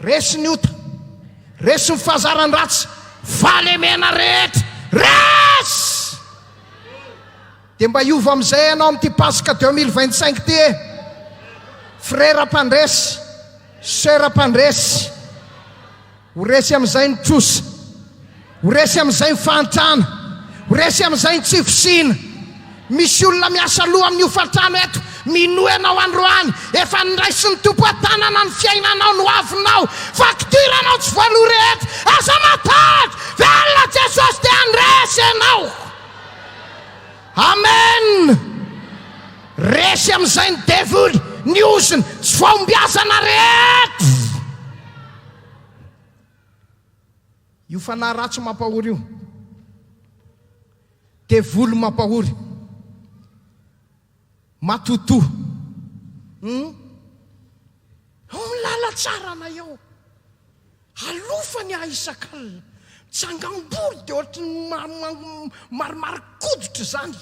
Resy ny ota, resy ny fahazaran-dratsy, fahalemena rehetra, resy. Dia mba hiova amin'izay ianao amin'ity Pasika 2025 ty e. Frère mpandresy, sœur mpandresy, ho resy amin'izay ny trosa, ho resy amin'izay ny fahantrana, ho resy amin'izay ny tsy fisiana. Misy olona miasa loha amin'ny hofantrano eto, minoenao androany, efa niraisy ny tompo an-tanana ny fiainanao no avinao, faktiranao tsy voaloha rehetra, aza matady velona Jesosy dia andresy ianao. Amen. Resy amin'izay ny devoly, ny oziny, tsy fahombiazana rehetra. Io fanahy ratsy mampahory io, devoly mampahory, matoto milala tsarana eo, alofany ahisak'alina, tsangamboly dia ohatry maromaro koditra zany,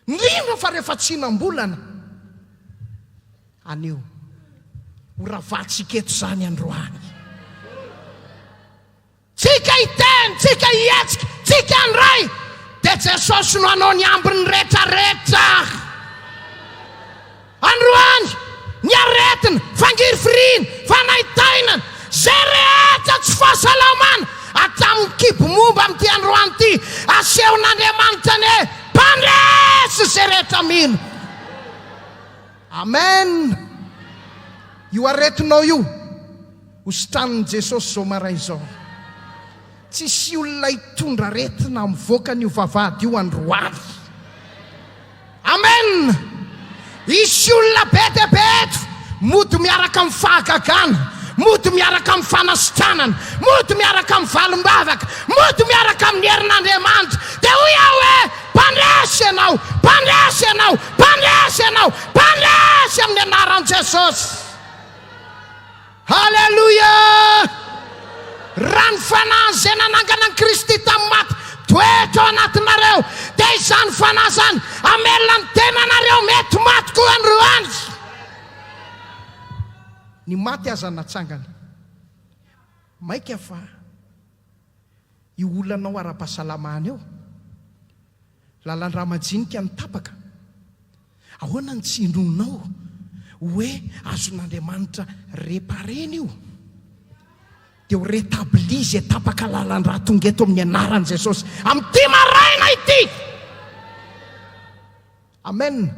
ndrindra fa rehefa tsinam-bolana anio ho ravatsika eto zany androany. Tsika hiteny, tsika hietsika, tsika andray dia Jesosy no anao ny ambiny rehetrarehetra. Androany ny aretina, fangirifirina, fanaitainana, zay rehetra tsy fahasalamana atamin'ny kibo momba amin'ity androany ity, asehon'Andriamanitra ny mpandresy zay rehetra mino. Amen. Io aretinao io hositraniny Jesosy zao maraina izao. Tsisy olona hitondra aretina mivoaka n'io vavahady io androany. Amen. amen. Isy olona be dia be eto mody miaraka amin'ny fahagagana, mody miaraka amin'ny fanasitranana, mody miaraka amin'ny valim-bavaka, mody miaraka amin'ny herin'Andriamanitra. Dia hoy aho hoe mpandresy ianao, mpandresy ianao, mpandresy ianao, mpandresy amin'ny anaran'i Jesosy. Halleluja. Raha ny fanahy izay nanangana an'i Kristy tamin'ny maty toetra ao anatinareo, dia izany fanahy izany amelona ny tenanareo mety maty koa androany. Ny maty aza natsangana. Maika fa io olanao ara-pahasalamana eo, lalan-drà majinika ny tapaka. Ahoana ny tsindronao hoe azon'Andriamanitra reparena io, dia ho rétablize tapaka lalan-drà tonga eto amin'ny anaran'i Jesosy amin'ity maraina ity. Amen.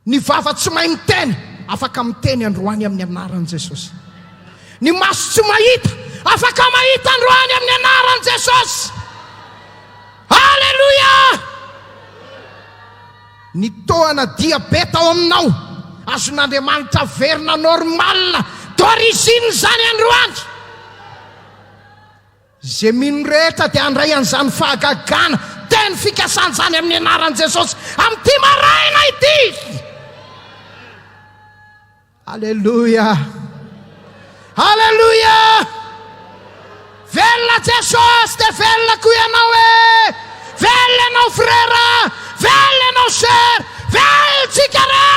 Ny vava tsy mahay miteny afaka miteny androany amin'ny anaran'i Jesosy. Ny maso tsy mahita afaka mahita androany amin'ny anaran'i Jesosy. Halleluja. Ny tohana diabeta ao aminao azon'Andriamanitra verina normal d'origine zany androany. Zay mino rehetra dia handray an'izany fahagagana teny fikasana zany amin'ny anaran'i Jesosy amin'ity maraina ity. Halleluja. Halleluja. Velona Jesosy dia velona koa ianao e. Velona ianao frera, velona ianao sœur, velontsika rehetra.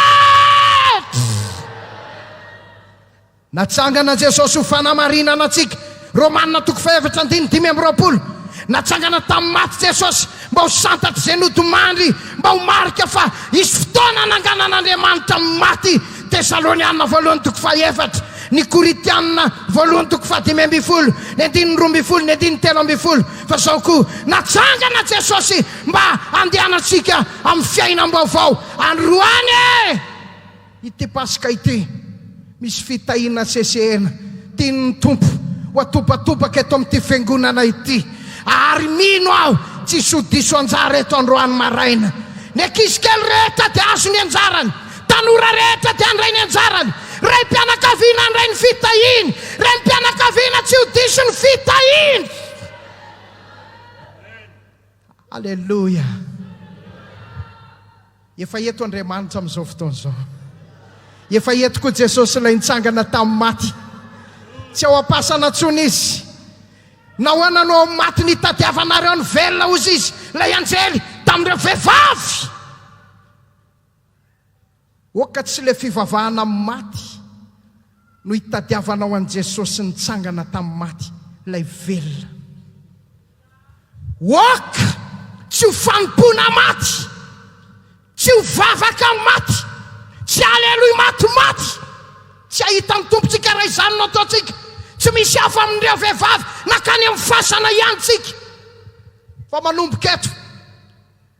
Natsangana Jesosy ho fanamarinana antsika. Romanina 4:5-20. Natsangana tamin'ny maty Jesosy mba ho santatra izay nodimandry, mba ho marika fa isy fotoana nanganan'Andriamanitra amin'ny maty. Tesaloniana 2:4, ny Koritiana 2:5, ny 2:12, ny 13. Fa zao koa natsangana Jesosy mba andehanantsika amin'ny fiainam-baovao androany. Ity Pasika ity misy fitahiana sesehana tian'ny tompo ho atopatopaka eto amin'ity fiangonana ity. Ary mino aho tsisy ho diso anjara eto androany maraina. Ny ankizy kely rehetra dia azo ny anjarany, tanora rehetra dia andray ny anjarany. Ray mpianakaviana andray ny fitahiny, ray mpianakaviana tsy ho diso ny fitahiny. Halleluja. Efa eto Andriamanitra amin'izao fotoana izao. Efa eto koa Jesosy ilay nitsangana tamin'ny maty. Tsy ao am-pasana tsony izy. Nahoana no amin'ny maty ny tadiavanareo ny velona ozy izy ilay anjely tamin'ireo vehivavy. Oka tsy ilay fivavahana amin'ny maty no hitadiavanao an' Jesosy nitsangana tamin'ny maty ilay velona. Oka tsy ho fanompona maty, tsy ho vavaka maty, tsy alelohi maty, tsy ahita ny tompontsika raha izany no ataontsika. Tsy misy hafa amin'ireo vehivavy nakany amin'ny fasana ihany tsika. Fa manomboka eto,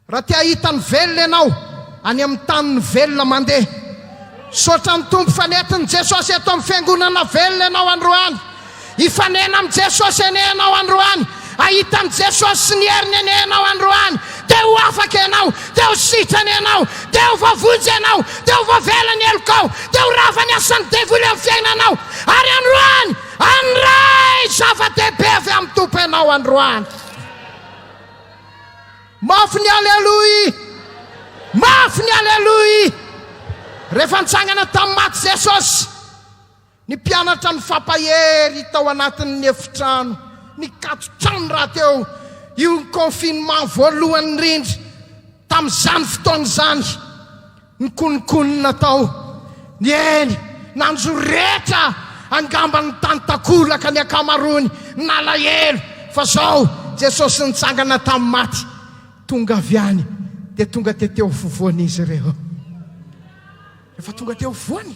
raha tia hita ny velona ianao any amin'ny tany ny velona mandeha. Saotra ny tompo fanentin'i Jesosy eto amin'ny fiangonana velona ianao androany. Hifanena amin'ny Jesosy enenao androany. Ahitan'i Jesosy sy ny heriny enenao androany. Dia ho afaka ianao, dia ho sitrany ianao, dia ho vavonjy ianao, dia ho vavelany elokao, dia ho ravany asan'ny devoly amin'ny fiainanao. Ary androany andray zava-dehibe avy amin'ny tompo ianao androany. Mafy ny alleluia, mafy ny alleluia. Rehefa nitsangana tamin'ny maty Jesosy, ny mpianatra ny fampahery tao anatin'ny efitrano, ny katotrano raha teo io ny confinement voalohany indrindra tamin'izany fotoana izany. Ny konikonina tao, ny eny nanjo rehetra angamba ny tantakolaka ny akamarony nalahelo. Fa zao Jesosy nitsangana tamin'ny maty, tonga avy any dia tonga teo vovoany izy ireo. Rehefa tonga teo voany,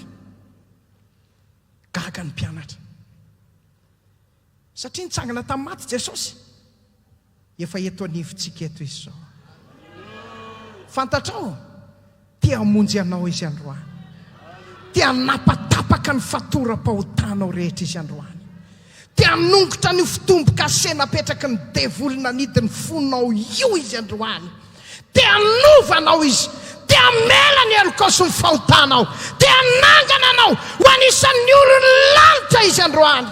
gaga ny mpianatra. Satria nitsangana tamin'ny maty Jesosy. Efa eto anivontsika eto izy zao. Fantatrao, tia hamonjy anao izy androany. Tia napatapaka ny fatoram-pahotanao rehetra izy androany. Tia hanongotra ny fitomboka sena apetraka ny devoly nanidiny fonao io izy androany. dia hanovanao izy, dia hamela ny heloka sy ny fahotanao, dia hanangana anao ho anisan'ny olony lanitra izy androany.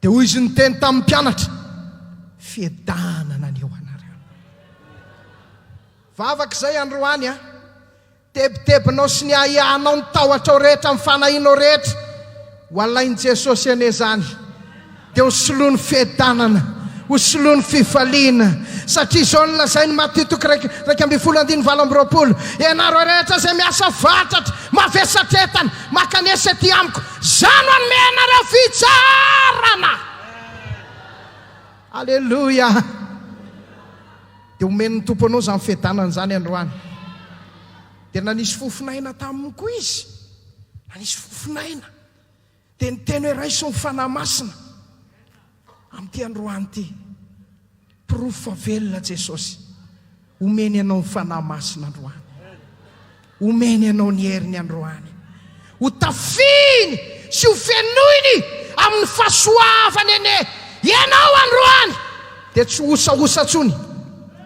Dia hoy izy ny teny tamin'ny mpianatra, fiadanana ny eo anareo. Vavak'izay androany a, tebitebinao sy ny ahiahanao ny tahotra rehetra amin'ny fanahinao rehetra, ho alain'i Jesosy ane zany, dia hosoloany fiadanana, hosoloany fifaliana. Satria izao no lazainy Matteo 2:20, ianareo rehetra izay miasa vatatra, mavesatra entana, makanesa ety amiko, izany ho anome anareo fitsarana. Alleluia. Dia omen'ny tompo anao izany fiadanana izany androany. Dia nanisy fofinaina taminy koa izy, nanisy fofinaina, dia niteny hoe raiso ny fanahy masina amin'ity androany ity. Pirofo fa velona Jesosy, omeny anao ny fanahy masina androany, omeny anao ny heriny androany, ho tafiny sy ho fenoiny amin'ny fahasoavany ene ianao androany. Dia tsy osaosa tsony,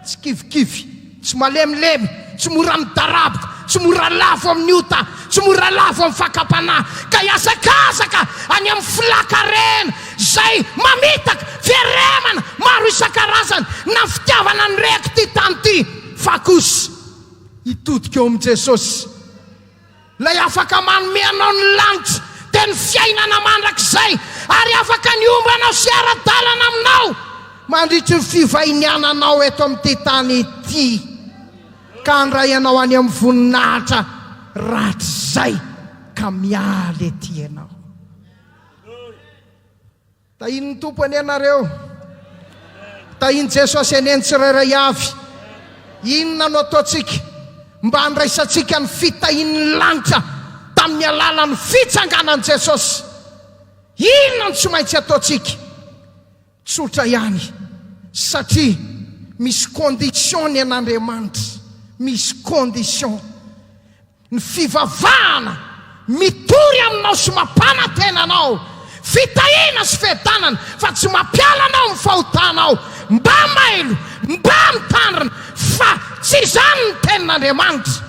tsy kivikivy, tsy malemilemy, tsy mora midaraboka, tsy mora lafo amin'ny ota, tsy mora lafo amin'ny fakapanahy, ka hiasakasaka any amin'ny filakarena izay mamitaka fiaremana maro isan-karazany na fitiavana ny reko ty tany ty, fa kosa hitodika eo amin'i Jesosy, lay afaka manome anao ny lanitra dia ny fiainana mandrakizay, ary afaka ny ombanao sy ara-dalana aminao mandritry ny fivainiananao eto amin'ity tany ity, ka handray anao any amin'ny voninahitra ratr'izay, ka mialy ety ianao. Tahiny ny tompo any ianareo, tahiny Jesosy eny tsirairay avy. Inona no ataontsika mba handraisantsika ny fitahin'ny lanitra tamin'ny alalan'ny fitsanganan'i Jesosy? Inona no tsy maintsy ataontsika? Tsotra ihany, satria misy kondisiony an'Andriamanitra, misy kondisiony. Ny fivavahana mitory aminao sy mampanatenanao, fitahiana sy fiadanana, fa tsy mampiala anao ny fahotanao, mba mailo, mba mitandrina, fa tsy izany ny tenin'Andriamanitra.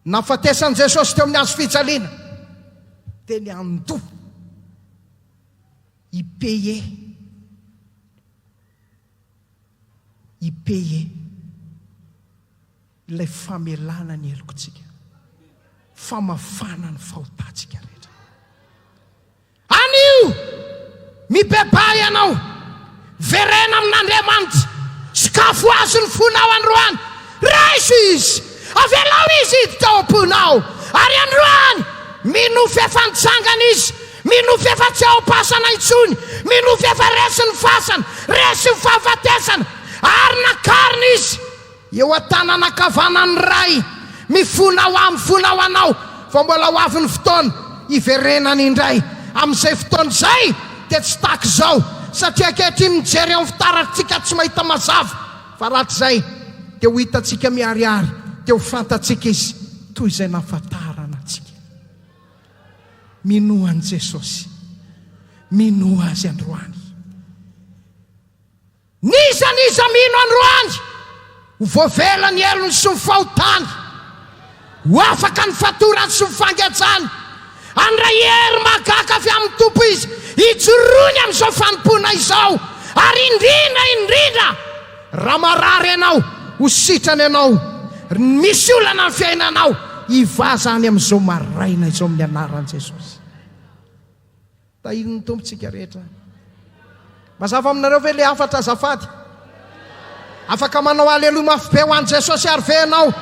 Nahafatesan'i Jesosy teo amin'ny hazo fijaliana, teny andoha ipeye ilay famelana ny helokontsika, famafana ny fahotantsika rehetra. Anio mibebay ianao, verena amin'Andriamanitra, sakafo azo ny fonao androany, raiso izy, avelao izy hiditra ao am-ponao, ary androany minofy efa nitsangana izy, minofy efa tsy ao pasana intsony, minofy efa resy ny fasana, resy ny fahafatesana, ary nakarina izy eo an-tanana kavanany ray, mifonao fonao anao, fa mbola ho avy ny fotoana iverenany indray. Amin'izay fotoana izay dia tsy tahaka izao, satria ankehitriny mijery amin'ny fitaratritsika tsy mahita mazava, fa ratr'izay dia ho hitantsika miharihary, dia ho fantatsika izy toy izay nahafantarana antsika. Minoa an'i Jesosy, minoa azy androany. Niza mino androany, ho voavela ny elony sy ny fahotany, ho afaka ny fatorany sy ny fangajany, andray hery mahagaga avy amin'ny tompo izy, hijoroany amin'izao fanompona izao, ary indrindra raha marary ianao, ho sitrany ianao, misy olana ny fiainanao, hivazany amin'izao maraina izao amin'ny anaran'i Jesosy. Tahiny ny tompontsika rehetra. Mazava aminareo ve le afatra azafady? Afaka manao aleloha mafy be ho an'i Jesosy ary ve ianao?